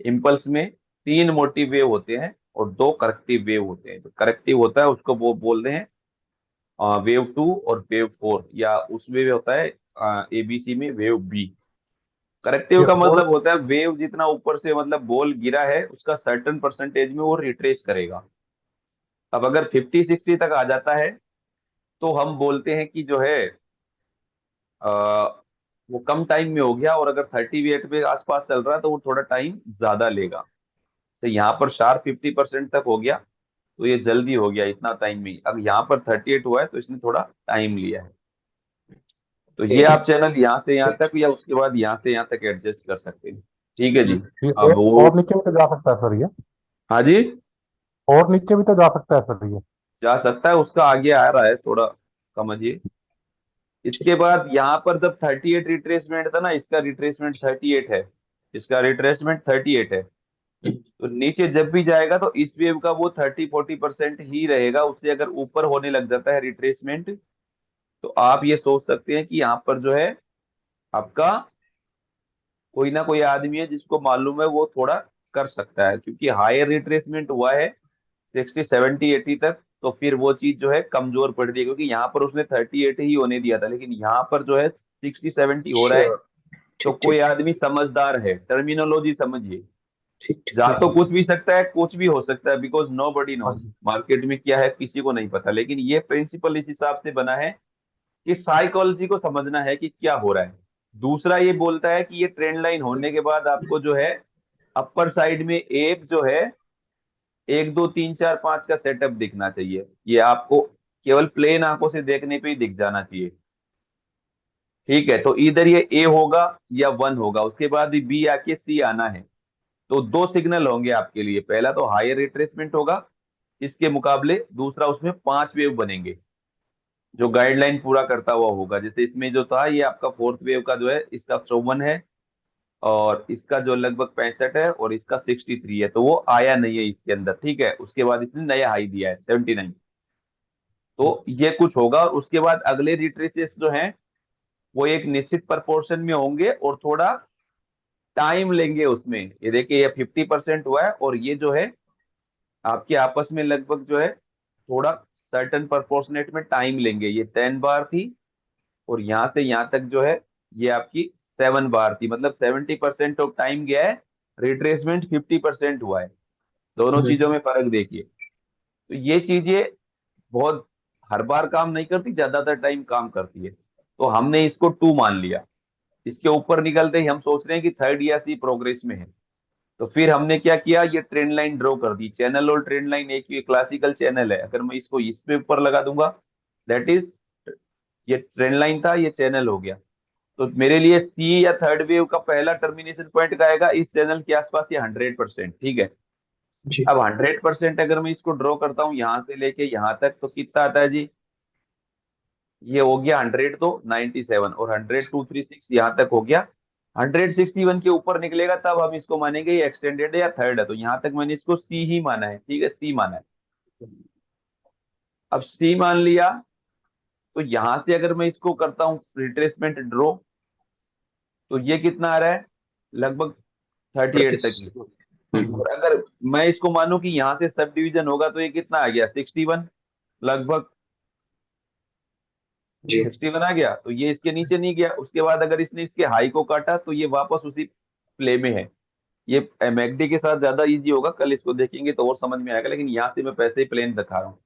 Impulse में तीन motive wave होते हैं और दो करेक्टिव वेव होते हैं। जो करेक्टिव होता है उसको वो बोल रहे हैं वेव टू और वेव फोर, या उसमें भी होता है एबीसी में वेव बी। करेक्टिव ये का और मतलब होता है वेव जितना ऊपर से मतलब बॉल गिरा है उसका सर्टेन परसेंटेज में वो रिट्रेस करेगा। अब अगर 50-60 तक आ जाता है तो हम बोलते हैं कि जो है आ, वो कम टाइम में हो गया, और अगर 38 पे आसपास चल रहा है तो वो थोड़ा टाइम ज्यादा लेगा। तो यहाँ पर शार्प 50% तक हो गया तो ये जल्दी हो गया इतना टाइम में। अब यहाँ पर 38 हुआ है तो इसने थोड़ा टाइम लिया है। तो ये आप चैनल यहाँ से यहाँ तक या उसके बाद यहाँ से यहाँ तक एडजस्ट कर सकते हैं। ठीक है जी। ये अब वो, और नीचे भी तो जा सकता है सर ये। हाँ जी, और नीचे भी तो जा सकता है सर ये। जा सकता है, उसका आगे आ रहा है थोड़ा, समझिए। इसके बाद यहाँ पर जब 38 रिट्रेसमेंट था ना, इसका रिट्रेसमेंट 38 है, इसका रिट्रेसमेंट 38 है, तो नीचे जब भी जाएगा तो इस वेव का वो 30-40% ही रहेगा। उससे अगर ऊपर होने लग जाता है रिट्रेसमेंट तो आप ये सोच सकते हैं कि यहाँ पर जो है आपका कोई ना कोई आदमी है जिसको मालूम है वो थोड़ा कर सकता है, क्योंकि हायर रिट्रेसमेंट हुआ है 60-70-80 तक, तो फिर वो चीज जो है कमजोर पड़ रही है, क्योंकि यहाँ पर उसने 38 ही होने दिया था, लेकिन यहाँ पर जो है 60-70 हो रहा अच्छा। है। तो ठीक कोई ठीक आदमी समझदार है, टर्मिनोलॉजी समझिए, ठीक ठीक जा ठीक। तो कुछ भी सकता है कुछ भी हो सकता है, बिकॉज नो बडी हाँ नोज जी। मार्केट में क्या है किसी को नहीं पता, लेकिन ये प्रिंसिपल इस हिसाब से बना है कि साइकोलॉजी को समझना है कि क्या हो रहा है। दूसरा ये बोलता है कि ये ट्रेंड लाइन होने के बाद आपको जो है अपर साइड में एक जो है 1 2 3 4 5 का सेटअप दिखना चाहिए। ये आपको केवल प्लेन आंखों से देखने पे ही दिख जाना चाहिए। ठीक है, तो इधर ये ए होगा या वन होगा, उसके बाद बी आके सी आना है। तो दो सिग्नल होंगे आपके लिए, पहला तो हायर रिट्रेसमेंट होगा इसके मुकाबले, दूसरा उसमें 5 वेव बनेंगे जो गाइडलाइन पूरा करता हुआ होगा। जैसे इसमें जो था ये आपका फोर्थ वेव का जो है इसका 54 है, और इसका जो लगभग 65 है, और इसका 63 है, तो वो आया नहीं है इसके अंदर। ठीक है, उसके बाद इसने नया हाई दिया है 79। तो ये कुछ होगा, और उसके बाद अगले रिट्रेसेस जो हैं वो एक निश्चित प्रोपोर्शन में होंगे और थोड़ा टाइम लेंगे उसमें। ये देखिए ये 50% हुआ है, और ये जो है आपके आपस में लगभग जो है थोड़ा सर्टन प्रोपोर्शनेट में टाइम लेंगे। ये 10 बार थी, और यहाँ से यहाँ तक जो है ये आपकी 7 बार थी, मतलब 70% ऑफ टाइम गया है, रिट्रेसमेंट 50% हुआ है। दोनों चीजों में फर्क देखिए। तो ये चीजें बहुत हर बार काम नहीं करती, ज्यादातर टाइम काम करती है। तो हमने इसको टू मान लिया। इसके ऊपर निकलते ही हम सोच रहे हैं कि थर्ड या सी प्रोग्रेस में है। तो फिर हमने क्या किया, ये ट्रेंड लाइन ड्रॉ कर दी। चैनल और ट्रेंड लाइन एक ही क्लासिकल चैनल है, अगर मैं इसको इस पे ऊपर लगा दूंगा दैट इज, ये ट्रेंड लाइन था ये चैनल हो गया। तो मेरे लिए सी या थर्ड वेव का पहला टर्मिनेशन पॉइंट का आएगा इस चैनल के आसपास, ये 100%। ठीक है, जी। अब 100% अगर मैं इसको ड्रॉ करता हूँ यहाँ से लेके यहाँ तक तो कितना आता है जी, ये हो गया 100 तो 97, और 100 2 3 6 यहाँ तक हो गया। 161 के ऊपर निकलेगा तब हम इसको मानेंगे ये एक्सटेंडेड है या थर्ड है। तो यहाँ तक मैंने इसको सी ही माना है, ठीक है, सी माना है। अब सी मान लिया, तो यहाँ से अगर मैं इसको करता हूँ रिट्रेसमेंट ड्रॉ, तो ये कितना आ रहा है, लगभग 38 38। तक ही। और अगर मैं इसको मानूं कि यहाँ से सब डिवीजन होगा तो ये कितना आ गया, 61 लगभग। जी। 61 आ गया, तो ये इसके नीचे नहीं गया। उसके बाद अगर इसने इसके हाई को काटा तो ये वापस उसी प्ले में है। ये मैकडी के साथ ज्यादा इजी होगा, कल इसको देखेंगे तो और समझ में आएगा, लेकिन यहाँ से मैं पैसे ही प्लेन दिखा रहा हूँ।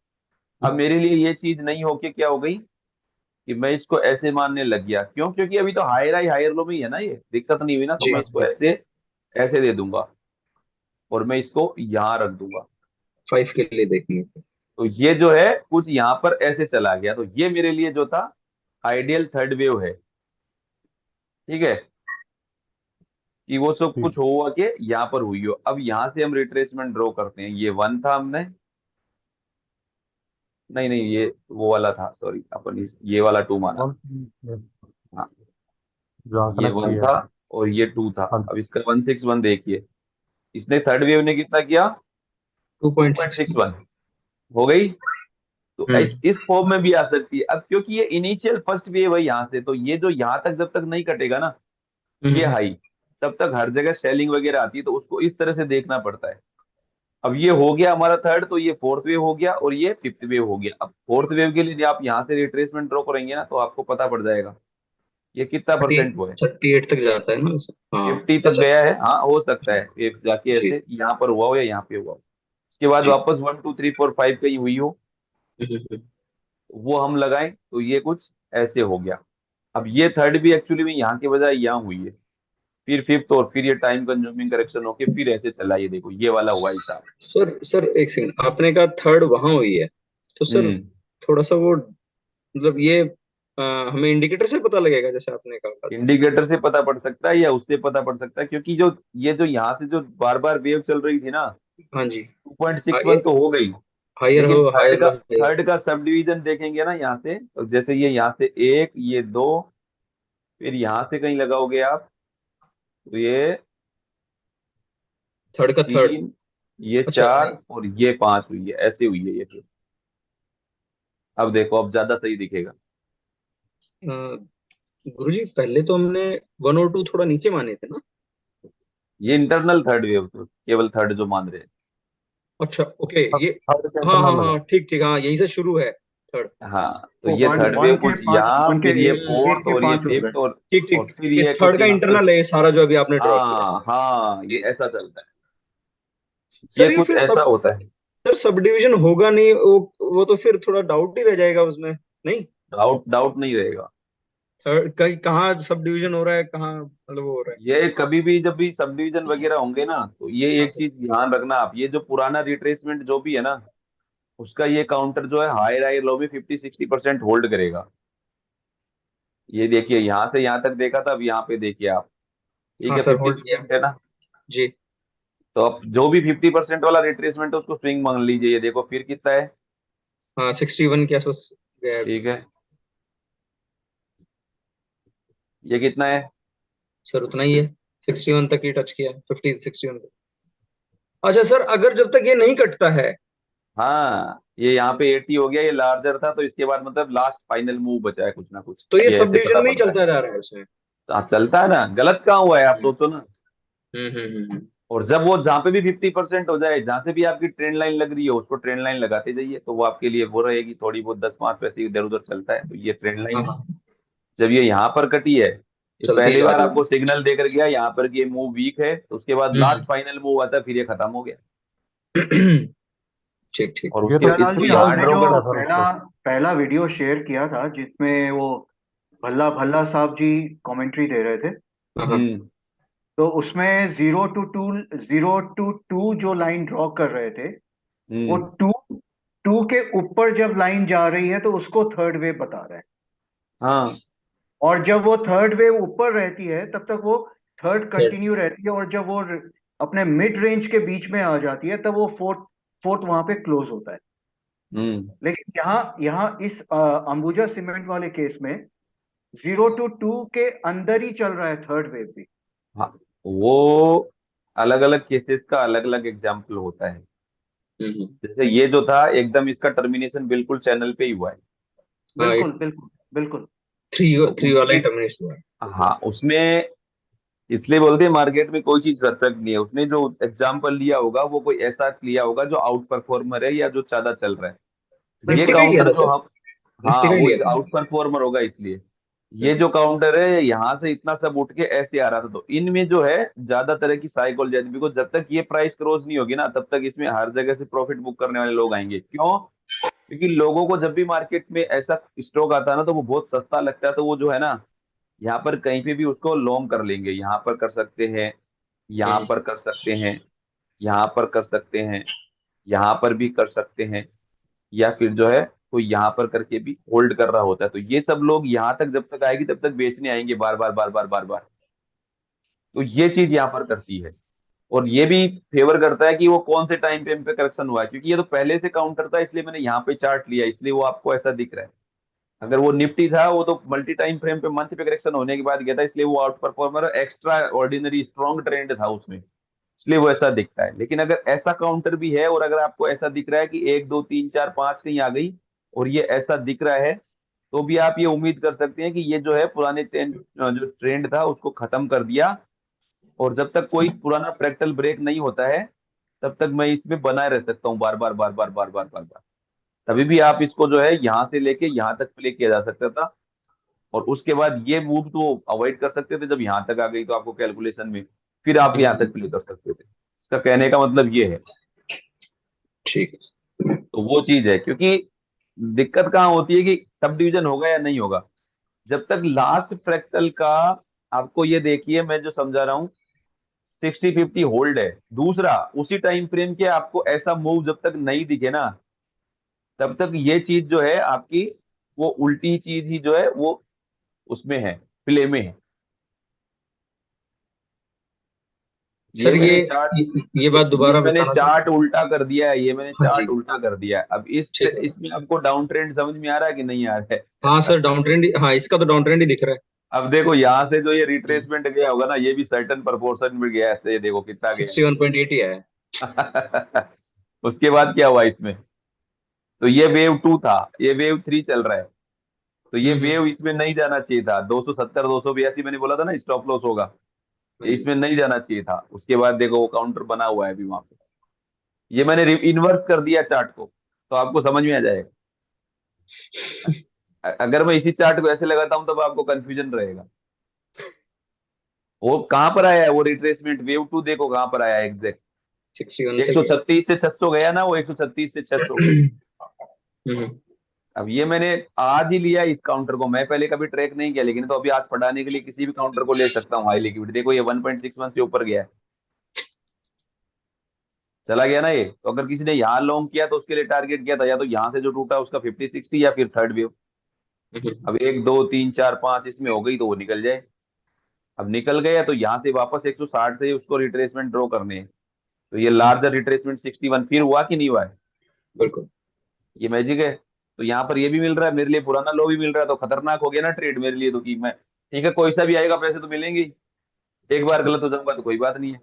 अब मेरे लिए ये चीज नहीं होके क्या हो गई कि मैं इसको ऐसे मानने लग गया, क्यों, क्योंकि अभी तो हायर हाई हायर लो में ही है ना, ये दिक्कत नहीं हुई ना, तो जी। मैं इसको ऐसे ऐसे दे दूंगा और मैं इसको यहाँ रख दूंगा। 5 के लिए देखेंगे। तो ये जो है कुछ यहाँ पर ऐसे चला गया, तो ये मेरे लिए जो था आइडियल थर्ड वेव है। ठीक है, कि वो सब ठीक। कुछ हुआ के यहाँ पर हुई हो। अब यहाँ से हम रिट्रेसमेंट ड्रॉ करते हैं, ये वन था हमने, नहीं नहीं ये वो वाला था, सॉरी, अपन ये वाला टू माना। वन हाँ, जहाँ ये कनेक्ट वन किया था है। और ये टू था। हाँ अब जी। इसका 161 देखिए, इसने थर्ड वेव ने कितना किया, टू 2.6। पॉइंट सिक्स वन हो गई। तो इस फॉर्म में भी आ सकती है। अब क्योंकि ये इनिशियल फर्स्ट वेव है यहाँ से, तो ये जो यहाँ तक जब तक नहीं कटेगा ना, ये हम्म। हाई, तब तक हर जगह सेलिंग वगैरह आती है, तो उसको इस तरह से देखना पड़ता है। अब ये हो गया हमारा थर्ड, तो ये फोर्थ वेव हो गया और ये फिफ्थ वेव हो गया। अब फोर्थ वेव के लिए आप यहाँ से रिट्रेसमेंट ड्रॉ करेंगे ना, तो आपको पता पड़ जाएगा ये कितना थर्टी परसेंट वो है। 38 तक जाता है ना वैसे? हाँ। 50 तक अच्छा। गया है, हाँ हो सकता है एक जाके जी ऐसे यहाँ पर हुआ हो या यहाँ पे हुआ हो। उसके बाद जी। वापस 1 2 3 4 5 कहीं हुई हो, हम्म। वो हम लगाएं तो ये कुछ ऐसे हो गया। अब ये थर्ड भी एक्चुअली में यहाँ के बजाय यहाँ हुई है, फिर फिफ्थ, और फिर ये टाइम कंज्यूमिंग करेक्शन होके फिर ऐसे चला, ये देखो ये वाला हुआ हिसाब। सर सर एक सेकंड, आपने कहा थर्ड वहां हुई है, तो सर हम्म। थोड़ा सा वो मतलब ये हमें इंडिकेटर से पता लगेगा जैसे आपने कहा? इंडिकेटर से पता पड़ सकता है या उससे पता पड़ सकता है, क्योंकि जो ये जो यहाँ से जो बार बार वेव चल रही थी ना, हाँ जी। 2.61 तो हो गई। हायर लेकिन हो, हायर लो, हायर। थर्ड का सब डिवीजन देखेंगे ना यहाँ से, तो जैसे ये यहाँ से एक, ये दो, फिर यहाँ से कहीं लगाओगे आप, तो ये थर्ड का थर्ड। तीन, ये अच्छा नहीं। चार और ये पांच हुई है, ऐसे हुई है ये फिर। अब देखो अब ज्यादा सही दिखेगा। गुरुजी पहले तो हमने 1 और 2 थोड़ा नीचे माने थे ना? ये इंटरनल थर्ड वेव, तो केवल थर्ड जो मान रहे हैं। अच्छा ओके ये। थर्ड के हाँ हाँ इंटरनल हाँ, लगा। ठीक ठीक, हाँ यहीं से शुरू है थर्ड। हाँ, तो वो ये वन थर्ड वन वेव के कुछ पांच, यहाँ, वन के फिर ये एक फोर्थ के और ये 5 हो गए। फिफ्थ, ठीक और ठीक, फिर ये ये कुछ थर्ड का यहाँ पर। इंटरनल है सारा जो अभी आपने ड्रॉ किया। हाँ हाँ, ये जी। ऐसा चलता है, ये सर ये कुछ फिर ऐसा सब, होता है। सर सब डिवीजन होगा नहीं वो तो फिर थोड़ा डाउट ही रह जाएगा उसमें, नहीं? डाउट डाउट नहीं रहेगा। थर्ड कहीं कहाँ सब डिवीजन हो रहा है, कहाँ मतलब वो हो रहा है? ये कभी भी जब भी सब डिवीजन वगैरह होंगे ना, तो ये हाँ एक सर। चीज ध्यान रखना आप, ये जो पुराना रिट्रेसमेंट जो भी है ना, उसका ये काउंटर जो है हायर हायर लो में 50 60% होल्ड करेगा। ये देखिए यहाँ से यहाँ तक देखा था, अब यहाँ पे देखिए आप, ठीक हाँ है सर, फिफ्टी होल्ड किया। परसेंट है ना। जी। तो अब जो भी 50% वाला रिट्रेसमेंट है उसको स्विंग मान लीजिए, ये देखो फिर कितना है। हाँ 61 के आसपास गया है अभी। ठीक है, ये कितना है। सर उतना ही है, 61 तक ही टच किया है, 50 61 तक। अच्छा सर, अगर जब तक ये नहीं कटता है। हाँ, ये यहाँ पे 80 हो गया, ये लार्जर था, तो इसके बाद मतलब लास्ट फाइनल मूव बचा है कुछ ना कुछ, तो ये ये सब ऐसे डिवीजन पता में ही पड़ता है। चलता जा रहा है उसमें? हाँ, चलता है ना, गलत कहाँ हुआ है आप हम्म सोचो ना। हम्म। और जब वो जहाँ पे भी 50% हो जाए, जहां से भी आपकी ट्रेंड लाइन लग रही है उसको ट्रेंड लाइन लगाते जाइए, तो वो आपके लिए वो रहेगी, थोड़ी बहुत 10 5 पैसे इधर उधर चलता है, तो ये ट्रेंड हाँ लाइन है। हाँ, जब ये यहाँ पर कटी है, ये चलती ही पहली जा बार रही आपको है। सिग्नल देकर गया यहाँ पर कि ये मूव वीक है, तो उसके बाद हम्म। लास्ट फाइनल मूव आता है, फिर ये खत्म हो गया। ठीक ठीक। और ये उसके तो हीरालाल इसको जी, यहाँ आपने ड्रॉ जो क्या कर। है सर पहला उसको? पहला वीडियो शेयर किया था जिसमें वो भल्ला भल्ला साहब जी कमेंट्री दे रहे थे, हाँ हाँ। हम्म। तो उसमें 0 to 2 जो लाइन ड्रॉ कर रहे थे, वो हम्म। टू टू के ऊपर जब लाइन जा रही है तो उसको थर्ड वेव बता रहा है, हाँ। और जब वो थर्ड वेव ऊपर रहती है तब तक वो थर्ड थर्ड। कंटिन्यू रहती है, और जब वो अपने मिड रेंज के बीच में आ जाती है तब वो फोर्थ फोर्थ वहां पे क्लोज होता है। हम्म। लेकिन यहाँ यहाँ इस अंबुजा सीमेंट वाले केस में 0 to 2 के अंदर ही चल रहा है थर्ड वेव भी। हाँ, वो अलग अलग केसेस का अलग अलग एग्जाम्पल होता है। हम्म। जैसे ये जो था एकदम, इसका टर्मिनेशन बिल्कुल चैनल पे ही हुआ है। हाँ बिल्कुल बिल्कुल बिल्कुल। थ्री तो थ्री वाला ही उसमें, टर्मिनेशन हुआ है। हाँ उसमें, इसलिए बोलते हैं मार्केट में कोई चीज परफेक्ट नहीं है। उसने जो एग्जाम्पल लिया होगा वो कोई ऐसा लिया होगा जो आउट परफॉर्मर है या जो ज्यादा चल रहा है। ये निफ्टी का ही लिया काउंटर था जो सर, हम, निफ्टी हाँ का ही वो लिया था। आउट परफॉर्मर होगा इसलिए। ये हम्म जो काउंटर है यहाँ से इतना सब उठ के ऐसे आ रहा था, तो इनमें जो है ज्यादा तरह की साइकोलॉजी, बिकॉज जब तक ये प्राइस क्रॉस नहीं होगी ना, तब तक इसमें हर जगह से प्रॉफिट बुक करने वाले लोग आएंगे। क्यों? क्योंकि लोगों को जब भी मार्केट में ऐसा स्टॉक आता है ना, तो वो बहुत सस्ता लगता है, तो वो जो है ना, यहाँ पर कहीं पे भी उसको लॉन्ग कर लेंगे। यहाँ पर कर सकते हैं, यहाँ हम्म। पर कर सकते हैं, यहाँ पर कर सकते हैं, यहाँ पर भी कर सकते हैं, या फिर जो है कोई यहाँ पर करके भी होल्ड कर रहा होता है। तो ये सब लोग यहाँ तक जब तक आएगी तब तक बेचने आएंगे बार बार बार बार बार बार। तो ये चीज यहाँ पर करती है। और ये भी फेवर करता है कि वो कौन से टाइम पे करेक्शन हुआ है, क्योंकि ये तो पहले से काउंटर था, इसलिए मैंने यहाँ पे चार्ट लिया, इसलिए वो आपको ऐसा दिख रहा है। अगर वो निफ्टी था, वो तो मल्टी टाइम फ्रेम पे मंथ पे करेक्शन होने के बाद गया था, इसलिए वो out performer, extra ordinary strong trend था उसमें, इसलिए वो ऐसा दिखता है। लेकिन अगर ऐसा काउंटर भी है और अगर आपको ऐसा दिख रहा है कि 1 2 3 4 5 कहीं आ गई, और ये ऐसा दिख रहा है, तो भी आप ये उम्मीद कर सकते हैं कि ये जो है पुराने ट्रेंड, जो ट्रेंड था उसको खत्म कर दिया, और जब तक कोई पुराना फ्रैक्टल ब्रेक नहीं होता है तब तक मैं इसमें बनाए रह सकता हूँ बार बार बार बार बार बार बार बार। तभी भी आप इसको जो है यहाँ से लेके यहाँ तक प्ले किया जा सकता था, और उसके बाद ये मूव तो अवॉइड कर सकते थे। जब यहाँ तक आ गई तो आपको कैलकुलेशन में फिर आप यहाँ तक प्ले कर सकते थे। इसका कहने का मतलब ये है। ठीक। तो वो चीज है, क्योंकि दिक्कत कहाँ होती है कि सब डिवीजन होगा या नहीं होगा। जब तक लास्ट फ्रैक्टल का, आपको ये देखिए मैं जो समझा रहा हूँ, 60-50 होल्ड है। दूसरा, उसी टाइम फ्रेम के आपको ऐसा मूव जब तक नहीं दिखे ना, तब तक ये चीज जो है आपकी, वो उल्टी चीज ही जो है वो उसमें है, प्ले में है। ये सर मैंने चार्ट ये बात ये दोबारा मैंने बताना सर। चार्ट उल्टा कर दिया है, ये मैंने हाँ जी। चार्ट उल्टा कर दिया है। अब ठीक है। इसमें आपको डाउन ट्रेंड समझ में आ रहा है कि नहीं आ रहा हाँ है? सर, डाउन ट्रेंड, हाँ इसका तो डाउन ट्रेंड ही दिख रहा अब देखो यहाँ से जो ये है। रिट्रेसमेंट गया होगा ना, ये भी सर्टन प्रोपोर्शन में गया है, ऐसे ये देखो कितना गया 61.8 ही है। है। उसके बाद क्या हुआ इसमें, तो ये वेव 2 था, ये वेव 3 चल रहा है। तो ये हम्म। वेव इसमें नहीं जाना चाहिए था, 270 282 मैंने बोला था ना स्टॉप लॉस होगा, हाँ ये जी। इसमें नहीं जाना चाहिए था। उसके बाद देखो वो काउंटर बना हुआ है अभी वहां पे। ये मैंने इन्वर्स कर दिया चार्ट को, तो आपको समझ में आ जाएगा। अगर मैं इसी चार्ट को ऐसे लगाता हूं तब आपको कंफ्यूजन रहेगा। वो कहाँ पर आया है वो रिट्रेसमेंट, वेव 2 देखो कहाँ पर आया है एग्जैक्ट। 61 तक है। 136 से 600 गया ना, वो 136 से 600। हम्म। अब ये मैंने आज ही लिया इस काउंटर को, मैं पहले कभी ट्रैक नहीं किया, लेकिन तो अभी आज पढ़ाने के लिए किसी भी काउंटर को ले सकता हूँ हाई लिक्विड। देखो ये 1.61 से ऊपर गया है, चला गया ना ये। तो अगर किसी ने यहाँ लॉन्ग किया तो उसके लिए टारगेट किया था या तो यहाँ से जो टूटा उसका 50-60 या फिर थर्ड वेव। अब 1 2 3 4 5 इसमें हो गई तो वो निकल जाए। अब निकल गया तो यहाँ से वापस 160 से उसको रिट्रेसमेंट ड्रॉ करने हैं। तो ये लार्जर रिट्रेसमेंट 61 फिर हुआ कि नहीं हुआ है, बिल्कुल। ये मैजिक है। तो यहाँ पर ये भी मिल रहा है मेरे लिए, पुराना लो भी मिल रहा है, तो खतरनाक हो गया ना ट्रेड मेरे लिए। तो कि मैं ठीक है, कोई सा भी आएगा पैसे तो मिलेंगे ही। एक बार गलत हो जाऊंगा तो कोई बात नहीं है।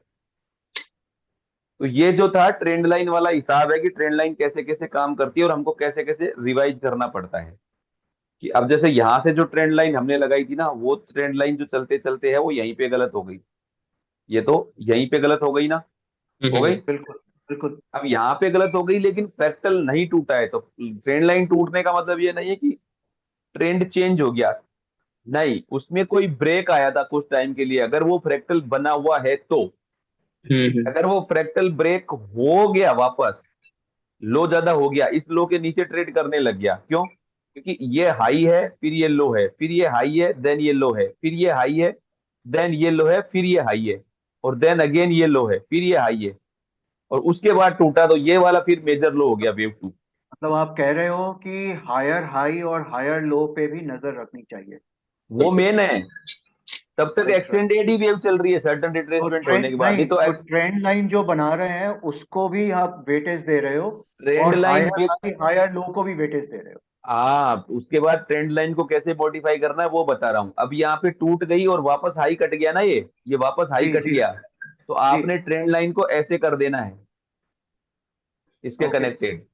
तो ये जो था ट्रेंड लाइन वाला हिसाब है कि ट्रेंड लाइन कैसे कैसे काम करती है और हमको कैसे कैसे रिवाइज करना पड़ता है। कि अब जैसे यहाँ से जो ट्रेंड लाइन हमने लगाई थी ना, वो ट्रेंड लाइन जो चलते चलते है वो यहीं पे गलत हो गई। ये तो यहीं पे गलत हो गई ना, हो गई। बिल्कुल बिल्कुल। अब यहाँ पे गलत हो गई लेकिन फ्रैक्टल नहीं टूटा है, तो ट्रेंड लाइन टूटने का मतलब ये नहीं है कि ट्रेंड चेंज हो गया। नहीं, उसमें कोई ब्रेक आया था कुछ टाइम के लिए, अगर वो फ्रैक्टल बना हुआ है तो। हम्म। अगर वो फ्रैक्टल ब्रेक हो गया वापस, लो ज्यादा हो गया, इस लो के नीचे ट्रेड करने लग गया, क्यों? क्योंकि ये हाई है, फिर ये लो है, फिर ये हाई है, देन ये लो है, फिर ये हाई है, देन ये लो है, फिर ये हाई है, और देन अगेन ये लो है, फिर ये हाई है, और उसके बाद टूटा तो ये वाला फिर मेजर लो हो गया, वेव 2। मतलब आप कह रहे हो कि हायर हाई और हायर लो पे भी नजर रखनी चाहिए। वो मेन है। तब तक अच्छा, एक्सटेंडेड ही वेव चल रही है सर्टन तो रिट्रेसमेंट होने के ट्रेंड बाद, नहीं, नहीं तो तो ट्रेंड लाइन जो बना रहे हैं उसको भी आप वेटेज दे रहे हो, ट्रेंड और line. Higher high higher low को भी वेटेज दे रहे हो। हाँ, उसके बाद ट्रेंड लाइन को कैसे मॉडिफाई करना है वो बता रहा हूँ। अब यहाँ पे टूट गई और वापस हाई कट गया ना, ये वापस हाई जी कट जी गया, तो जी। आपने ट्रेंड लाइन को ऐसे कर देना है, इसके ओके। कनेक्टेड।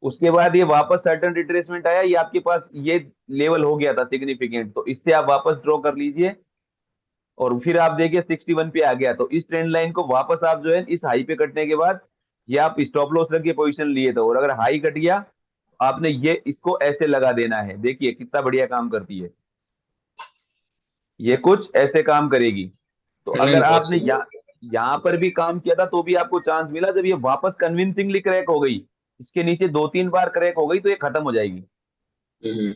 उसके बाद ये वापस सर्टन रिट्रेसमेंट आया, ये आपके पास ये लेवल हो गया था सिग्निफिकेंट, तो इससे आप वापस ड्रॉ कर लीजिए। और फिर आप देखिए 61 पे आ गया, तो इस ट्रेंड लाइन को वापस आप जो है इस हाई पे कटने के बाद ये आप स्टॉप लॉस रख के पोजीशन लिए थे, और अगर हाई कट गया आपने ये इसको ऐसे लगा देना है। देखिए कितना बढ़िया काम करती है, ये कुछ ऐसे काम करेगी। तो नहीं, अगर बहुत आपने सही। यहाँ पर भी काम किया था तो भी आपको चांस मिला, जब ये वापस कन्विंसिंगली क्रैक हो गई, इसके नीचे 2 3 बार क्रैक हो गई, तो ये खत्म हो जाएगी। हम्म।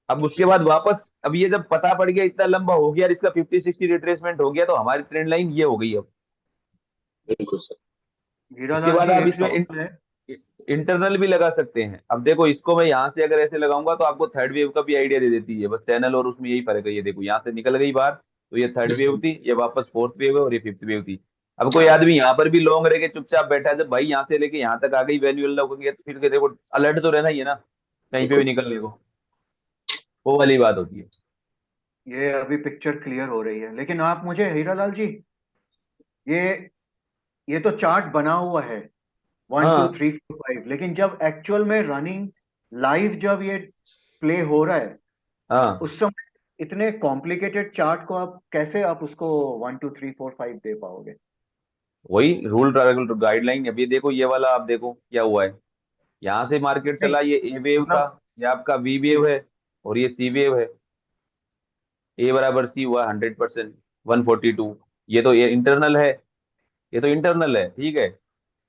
अब उसके बाद वापस, अब ये जब पता पड़ गया इतना लंबा हो गया और इसका 50-60 रिट्रेसमेंट हो गया, तो हमारी ट्रेंड लाइन ये हो गई अब। बिल्कुल सर। उसके हीरालाल बाद जी, आप एक इसमें सवाल है। इंटरनल भी लगा सकते हैं। अब देखो इसको मैं यहाँ से अगर ऐसे लगाऊंगा तो आपको थर्ड वेव का भी आइडिया दे देती है, बस चैनल और उसमें यही फर्क है। ये देखो यहाँ से निकल गई बाहर, तो ये थर्ड वेव हम्म। थी, ये वापस फोर्थ वेव है, और ये फिफ्थ वेव थी। अब कोई आदमी यहाँ पर भी लॉन्ग रह के चुपचाप बैठा है, जब भाई यहाँ से लेके यहाँ तक आ गई वैल्यूअल लगेगी, तो फिर के देखो अलर्ट तो रहना ही है ना, कहीं पे भी बिल्कुल। निकलने को। वो वाली बात होती है। ये अभी पिक्चर क्लियर हो रही है, लेकिन आप मुझे, हीरालाल जी, ये ये तो चार्ट बना हुआ है 1 2 3 4 5, लेकिन जब एक्चुअल में रनिंग लाइव जब ये प्ले हो रहा है हाँ, उस समय इतने कॉम्प्लिकेटेड चार्ट को आप कैसे आप उसको 1 2 3 4 5 दे पाओगे? वही रूल गाइडलाइन। अभी देखो ये वाला, आप देखो क्या हुआ है। यहाँ से मार्केट नहीं चला, ये ए वेव था, मतलब ये आपका बी जी वेव है, और ये सी वेव है। ए बराबर सी हुआ 100%, 142। ये तो ये इंटरनल है, ये तो इंटरनल है, ठीक है।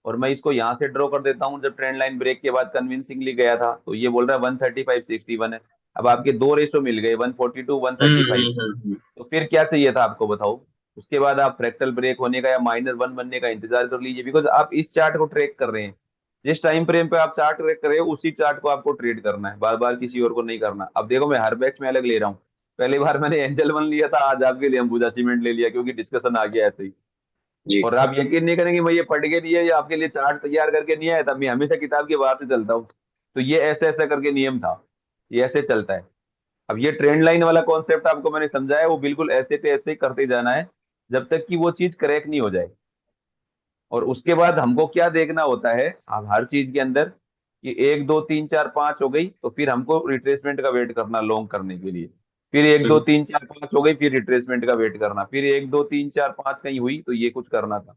और मैं इसको यहाँ से ड्रॉ कर देता हूँ, जब ट्रेंड लाइन ब्रेक के बाद कन्विंसिंगली गया था, तो ये बोल रहा है 135.61 है। अब आपके दो रेशो मिल गए, 142 135। तो फिर क्या चाहिए था आपको, बताओ। उसके बाद आप फ्रैक्टल ब्रेक होने का या -1 बनने का इंतजार कर लीजिए, बिकॉज आप इस चार्ट को ट्रेक कर रहे हैं। जिस टाइम फ्रेम पे आप चार्ट ट्रेक कर रहे हो, उसी चार्ट को आपको ट्रेड करना है, बार बार किसी और को नहीं करना। अब देखो मैं हर बैच में अलग ले रहा हूँ। पहली बार मैंने एंजल वन लिया था, आज आपके लिए अंबुजा सीमेंट ले लिया, क्योंकि डिस्कशन आ गया ऐसे ही। जी। और आप यकीन नहीं करेंगे, मैं ये पढ़ के नहीं है या आपके लिए चार्ट तैयार करके नहीं आया था, मैं हमेशा किताब के बाहर से चलता हूँ। तो ये ऐसे ऐसा करके नियम था, ये ऐसे चलता है। अब ये ट्रेंड लाइन वाला कॉन्सेप्ट आपको मैंने समझाया, वो बिल्कुल ऐसे पे ऐसे ही करते जाना है, जब तक कि वो चीज करेक्ट नहीं हो जाए। और उसके बाद हमको क्या देखना होता है, अब हर चीज के अंदर, कि 1 2 3 4 5 हो गई, तो फिर हमको रिट्रेसमेंट का वेट करना लॉन्ग करने के लिए। फिर एक दो हम्म, तीन चार पांच हो गई, फिर रिट्रेसमेंट का वेट करना, फिर 1 2 3 4 5 कहीं हुई तो ये कुछ करना था।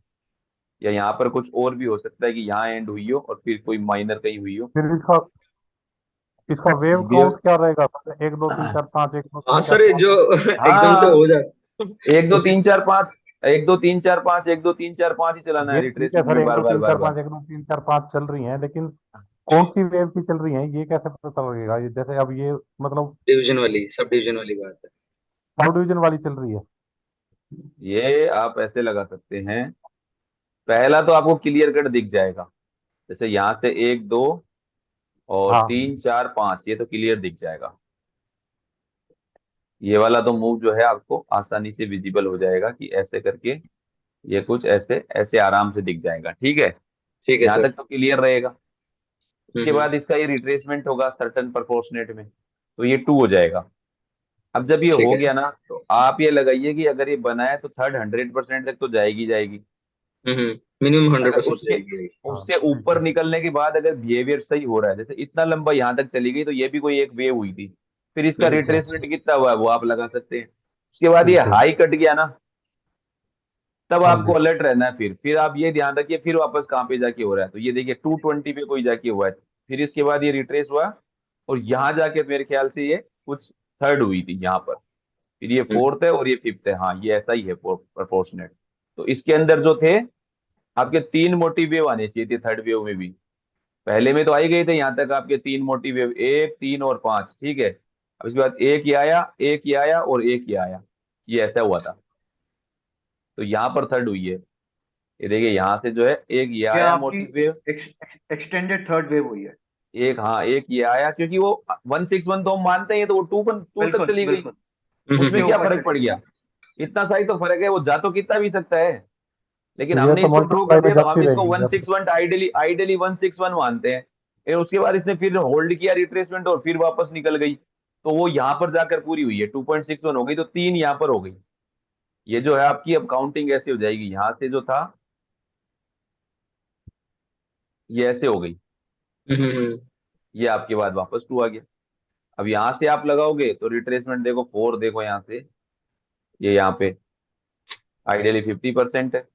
या यहाँ पर कुछ और भी हो सकता है कि यहाँ एंड हुई हो और फिर कोई माइनर कहीं हुई हो। फिर इसका इसका वेव वेव, काउंट क्या रहेगा? 1 2 3 4 5, एक दो हाँ तीन चार सर, ये पाँच जो एकदम से हाँ, हो जाए 1 2 3 4 5, 1 2 3 4 5, 1 2 3 4 5 ही चलाना है ये ठीक है रिट्रेसमेंट सर, में, एक बार दो बार तीन बार चार बार। पाँच 1 2 3 4 5 चल रही हैं, लेकिन कौन सी वेव की चल रही है ये कैसे पता लगेगा? ये जैसे अब ये मतलब डिवीजन वाली, सब डिवीजन वाली बात है। सब डिवीजन वाली चल रही है। ये आप ऐसे लगा सकते हैं, पहला तो आपको क्लियर कट दिख जाएगा। जैसे यहाँ से 1 2 और हाँ 3 4 5, ये तो क्लियर दिख जाएगा। ये वाला तो मूव जो है आपको आसानी से विजिबल हो जाएगा, कि ऐसे करके ये कुछ ऐसे ऐसे आराम से दिख जाएगा, ठीक है। ठीक है यहाँ सर। तक तो क्लियर रहेगा। उसके हम्म। बाद इसका ये रिट्रेसमेंट होगा सर्टन प्रोपोर्शनेट में, तो ये 2 हो जाएगा। अब जब ये ठीक हो है। गया ना, तो आप ये लगाइए कि अगर ये बना है तो थर्ड 100% तक तो जाएगी जाएगी। मिनिमम हंड्रेड अगर परसेंट उसके जाएगी। हाँ उससे ठीक ऊपर है। निकलने के बाद अगर बिहेवियर सही हो रहा है, जैसे इतना लंबा यहाँ तक चली गई, तो ये भी कोई एक वेव हुई थी, फिर इसका हम्म। ठीक है। रिट्रेसमेंट कितना हुआ है वो आप लगा सकते हैं। उसके बाद ये ठीक है। हाई कट गया ना, तब हाँ आपको जी। अलर्ट रहना है। फिर आप ये ध्यान रखिए, फिर वापस कहाँ पे जाके हो रहा है, तो ये देखिए 220 पे कोई जाके हुआ है। फिर इसके बाद ये रिट्रेस हुआ, और यहाँ जाके मेरे ख्याल से ये कुछ थर्ड हुई थी यहाँ पर। फिर ये हम्म, फोर्थ है और ये फिफ्थ है, हाँ ये ऐसा ही है प्रोपोर्शनेट। तो इसके अंदर जो थे आपके 3 मोटी वेव आने चाहिए थे थर्ड वेव में भी। पहले में तो आ ही गए थे यहाँ तक आपके 3 मोटी वेव, 1 3 और 5, ठीक है। अब इसके बाद एक ये आया, एक ये आया और एक ये आया, ये ऐसा हुआ था। तो यहाँ पर थर्ड हुई है। ये देखिए यहाँ से जो है एक ये ये आया आपकी मोटी वेव, एक्सटेंडेड थर्ड वेव हुई है। एक, हाँ एक ये आया, क्योंकि वो 161 तो हम मानते हैं, तो वो 2 तक बिल्कुल चली गई। बिल्कुल, उसमें उसके क्या ऊपर फर्क चली पड़ गई। गया, इतना सा ही तो फर्क है, वो जा तो कितना भी सकता है। लेकिन तो ये हमने तो इसको ड्रॉ कर मल्टीप्लाई पे दिया, तो हम जाती इसको रहेगी जैसे। 161 आइडली आइडली 161 मानते हैं। फिर उसके बाद इसने फिर होल्ड किया रिट्रेसमेंट, और फिर वापस निकल गई, तो वो यहाँ पर जाकर पूरी हुई है, 2.61 हो गई, तो 3 यहाँ पर हो गई। ये जो है आपकी अब काउंटिंग ऐसे हो जाएगी, यहाँ से जो था ये ऐसे हो गई, हम्म। ये आपके बाद वापस 2 आ गया। अब यहाँ से आप लगाओगे तो रिट्रेसमेंट देखो 4, देखो यहाँ से, ये यहाँ पे आइडियली 50% है।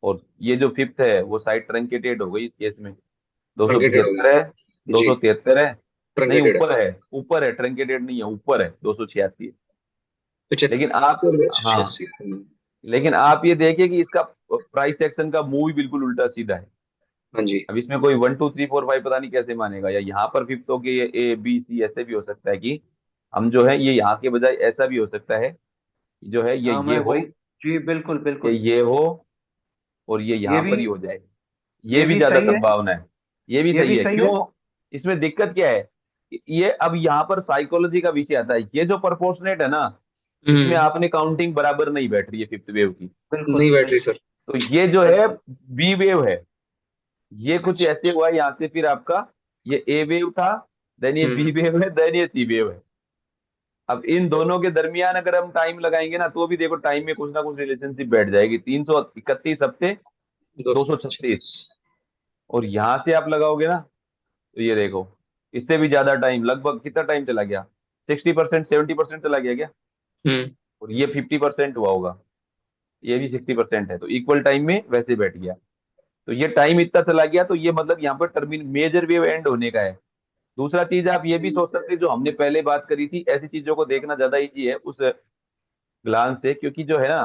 और ये जो फिफ्थ है वो साइड ट्रंकेटेड हो गई इस केस में, ट्रंकेटेड हो 273 है, गई। जी। 273 है। नहीं, ट्रंकेटेड है। ऊपर है, ऊपर है, ट्रंकेटेड नहीं है, ऊपर है, 286 है। लेकिन आप, 75 हाँ, 86। लेकिन आप ये देखिए कि इसका प्राइस एक्शन का मूव ही बिल्कुल उल्टा सीधा है। हाँ जी। अब इसमें कोई 1 2 3 4 5 पता नहीं कैसे मानेगा, या यहाँ पर फिफ्थ हो के ये A B C ऐसे भी हो सकता है कि हम जो है ये यहाँ के बजाय ऐसा भी हो सकता है कि जो है हाँ ये मैं हो, वही, जी बिल्कुल बिल्कुल, ये हो, और ये ये यहाँ भी पर ही हो जाए। ये ये भी भी ज्यादा सही है, संभावना है। ये भी ये सही भी है, सही है। क्यों? इसमें दिक्कत क्या है, ये अब यहाँ पर साइकोलॉजी का विषय आता है। ये जो प्रोपोर्शनेट है ना, इसमें हम्म। आपने काउंटिंग बराबर नहीं बैठ रही है फिफ्थ वेव की। बिल्कुल नहीं बैटरी बिल्कुल सर। तो ये जो है बिल्कुल। बी वेव है, ये कुछ अच्छा। ऐसे हुआ है। यहाँ से फिर आपका ये ए वेव था, देन ये हम्म। बी वेव है, देन ये सी वेव है। अब इन दोनों के दरमियान अगर हम टाइम लगाएंगे ना, तो भी देखो टाइम में कुछ ना कुछ रिलेशनशिप बैठ जाएगी। 331 हफ्ते, दो दो सौ सौ छत्तीस पचास और यहाँ से आप लगाओगे ना, तो ये देखो इससे भी ज्यादा टाइम, लगभग कितना टाइम चला गया, 60%, 70% चला गया क्या? हम्म। और ये 50% हुआ होगा, ये भी 60% है, तो इक्वल टाइम में वैसे बैठ गया। तो ये टाइम इतना चला गया, तो ये मतलब यहाँ पर टर्मिन मेजर वेव एंड होने का है। दूसरा चीज आप ये भी सोच सकते हैं, जो हमने पहले बात करी थी, ऐसी चीजों को देखना ज्यादा इजी है उस ग्लांस से, क्योंकि जो है ना